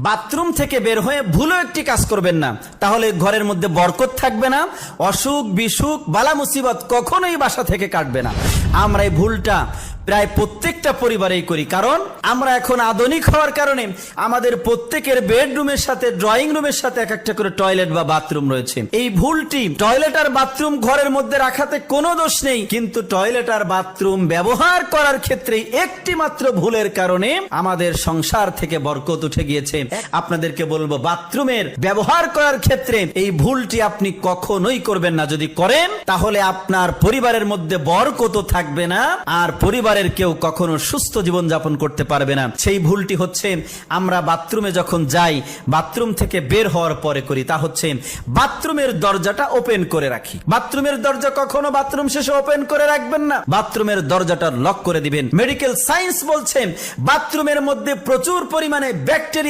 Bathroom থেকে বের হয়ে ভুলও একটি কাজ করবেন না, তাহলে ঘরের মধ্যে বরকত থাকবে না, অসুখ বিসুখ বালা মুসিবত কখনোই বাসা থেকে কাটবে না। আমরা এই ভুলটা প্রায় প্রত্যেকটা পরিবারেই করি, কারণ আমরা এখন আধুনিক হওয়ার কারণে আমাদের প্রত্যেকের বেডরুমের সাথে ড্রয়িং রুমের সাথে এক একটা করে টয়লেট বা বাথরুম রয়েছে। এই ভুলটি, টয়লেট আর বাথরুম ঘরের মধ্যে রাখাতে কোনো দোষ নেই, কিন্তু টয়লেট আর বাথরুম ব্যবহার করার ক্ষেত্রে একটি মাত্র ভুলের কারণে আমাদের সংসার থেকে বরকত উঠে গিয়েছে। আপনাদেরকে বলবো, বাথরুমের ব্যবহার করার ক্ষেত্রে এই ভুলটি আপনি কখনোই করবেন না। যদি করেন তাহলে আপনার পরিবারের মধ্যে বরকত থাকবে না, আর পরিবারের কেউ কখনো সুস্থ জীবন যাপন করতে পারবে না। সেই ভুলটি হচ্ছে, আমরা বাথরুমে যখন যাই, বাথরুম থেকে বের হওয়ার পরে করি, তা হচ্ছে বাথরুমের দরজাটা ওপেন করে রাখি। বাথরুমের দরজা কখনো বাথরুম শেষে ওপেন করে রাখবেন না, বাথরুমের দরজাটা লক করে দিবেন। মেডিকেল সায়েন্স বলছেন বাথরুমের মধ্যে প্রচুর পরিমাণে ব্যাকটেরিয়া